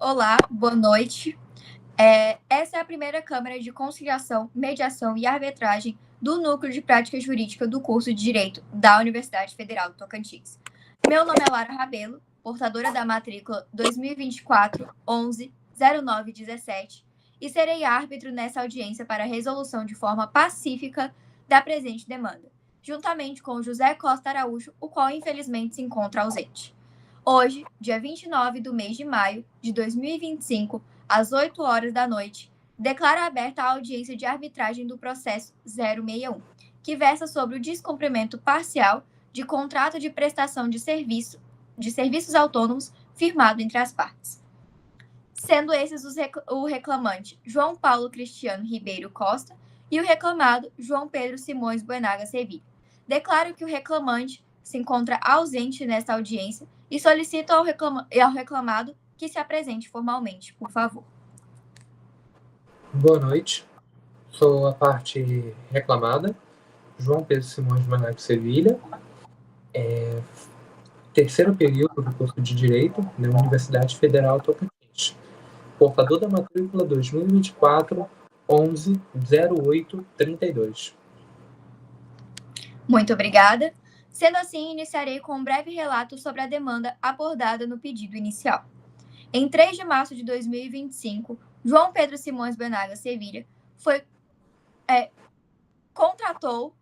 Olá, boa noite. Essa é a primeira Câmara de Conciliação, Mediação e Arbitragem do Núcleo de Prática Jurídica do curso de Direito da Universidade Federal do Tocantins. Meu nome é Lara Rabelo, portadora da matrícula 2024-11-0917, e serei árbitro nessa audiência para a resolução de forma pacífica da presente demanda, juntamente com José Costa Araújo, o qual infelizmente se encontra ausente. Hoje, dia 29 do mês de maio de 2025, às 8 horas da noite, declara aberta a audiência de arbitragem do processo 061, que versa sobre o descumprimento parcial de contrato de prestação de serviços autônomos firmado entre as partes. Sendo esses o reclamante João Paulo Cristiano Ribeiro Costa e o reclamado João Pedro Simões Buenaga Sevilha. Declaro que o reclamante se encontra ausente nesta audiência e solicito ao reclamado que se apresente formalmente, por favor. Boa noite, sou a parte reclamada, João Pedro Simões Buenaga Sevilha, terceiro período do curso de Direito na Universidade Federal Tocantins, portador da matrícula 2024-11-0832. Muito obrigada. Sendo assim, iniciarei com um breve relato sobre a demanda abordada no pedido inicial. Em 3 de março de 2025, João Pedro Simões Buenaga Sevilha contratou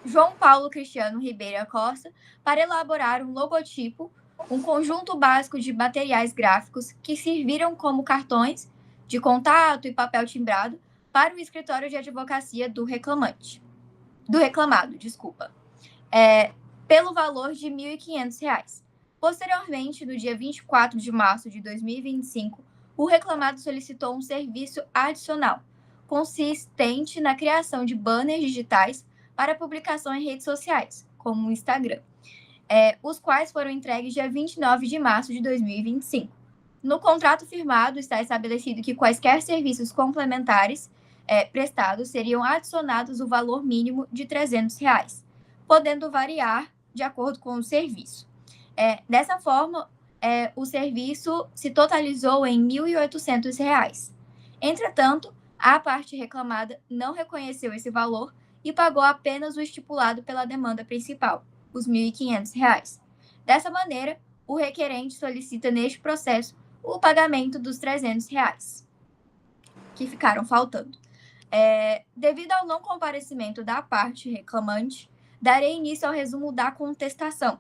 João Paulo Cristiano Ribeiro Costa para elaborar um logotipo, um conjunto básico de materiais gráficos que serviram como cartões de contato e papel timbrado para o escritório de advocacia do reclamado, pelo valor de R$ 1.500. Posteriormente, no dia 24 de março de 2025, o reclamado solicitou um serviço adicional, consistente na criação de banners digitais para publicação em redes sociais, como o Instagram, os quais foram entregues dia 29 de março de 2025. No contrato firmado está estabelecido que quaisquer serviços complementares prestados seriam adicionados o valor mínimo de R$ 300, podendo variar de acordo com o serviço. Dessa forma, o serviço se totalizou em R$ 1.800. Entretanto, a parte reclamada não reconheceu esse valor e pagou apenas o estipulado pela demanda principal, os R$ 1.500. Dessa maneira, o requerente solicita neste processo o pagamento dos R$ 300, que ficaram faltando. Devido ao não comparecimento da parte reclamante, darei início ao resumo da contestação.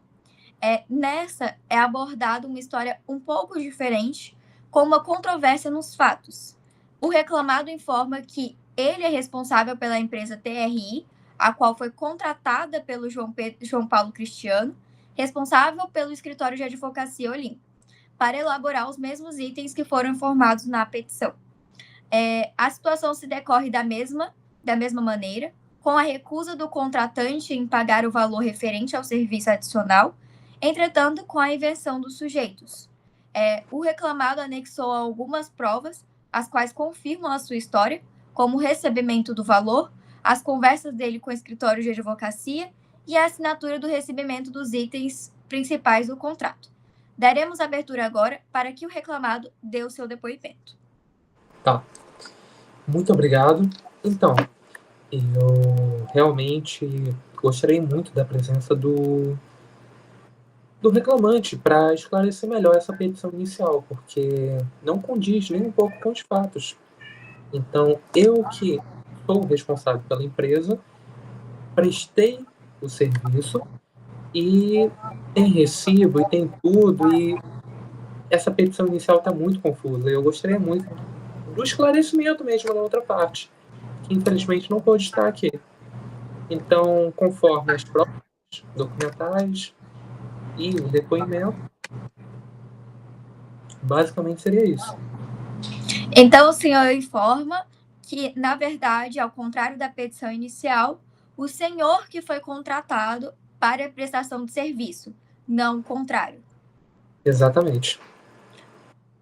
Nessa é abordada uma história um pouco diferente, com uma controvérsia nos fatos. O reclamado informa que ele é responsável pela empresa TRI, a qual foi contratada pelo João Paulo Cristiano, responsável pelo escritório de advocacia Olimpo, para elaborar os mesmos itens que foram informados na petição. A situação se decorre da mesma maneira, com a recusa do contratante em pagar o valor referente ao serviço adicional, entretanto, com a inversão dos sujeitos. O reclamado anexou algumas provas, as quais confirmam a sua história, como o recebimento do valor, as conversas dele com o escritório de advocacia e a assinatura do recebimento dos itens principais do contrato. Daremos abertura agora para que o reclamado dê o seu depoimento. Tá, muito obrigado. Então, eu realmente gostaria muito da presença do reclamante para esclarecer melhor essa petição inicial, porque não condiz nem um pouco com os fatos. Então, eu que sou responsável pela empresa, prestei o serviço e tem recibo e tem tudo, e essa petição inicial está muito confusa. Eu gostaria muito do esclarecimento mesmo da outra parte, que infelizmente não pode estar aqui. Então, conforme as provas documentais e o depoimento, basicamente seria isso. Então, o senhor informa que, na verdade, ao contrário da petição inicial, o senhor que foi contratado para a prestação de serviço, não o contrário. Exatamente.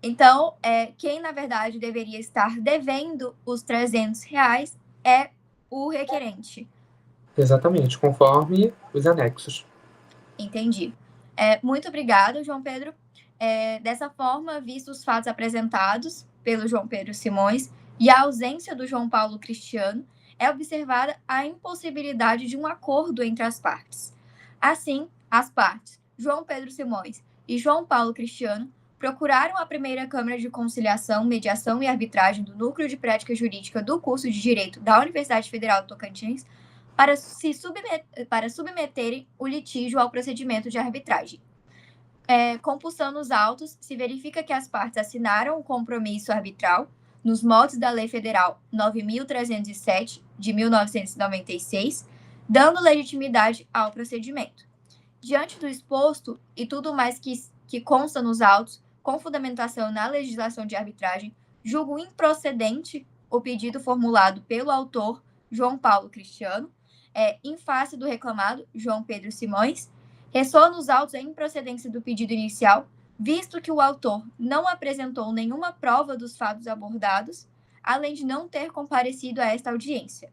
Então, quem, na verdade, deveria estar devendo os R$ 300 é o requerente. Exatamente, conforme os anexos. Entendi. Muito obrigada, João Pedro. Dessa forma, vistos os fatos apresentados pelo João Pedro Simões e a ausência do João Paulo Cristiano, é observada a impossibilidade de um acordo entre as partes. Assim, as partes, João Pedro Simões e João Paulo Cristiano, procuraram a primeira Câmara de Conciliação, Mediação e Arbitragem do Núcleo de Prática Jurídica do curso de Direito da Universidade Federal do Tocantins para submeterem o litígio ao procedimento de arbitragem. Compulsando os autos, se verifica que as partes assinaram o compromisso arbitral nos moldes da Lei Federal 9.307, de 1996, dando legitimidade ao procedimento. Diante do exposto e tudo mais que consta nos autos, com fundamentação na legislação de arbitragem, julgo improcedente o pedido formulado pelo autor, João Paulo Cristiano, em face do reclamado, João Pedro Simões. Ressoa nos autos a improcedência do pedido inicial, visto que o autor não apresentou nenhuma prova dos fatos abordados, além de não ter comparecido a esta audiência,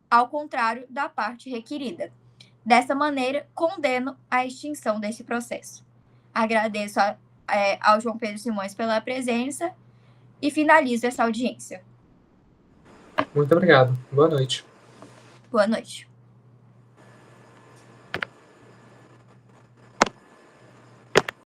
ao contrário da parte requerida. Dessa maneira, condeno a extinção desse processo. Agradeço ao João Pedro Simões pela presença e finalizo essa audiência. Muito obrigado. Boa noite. Boa noite.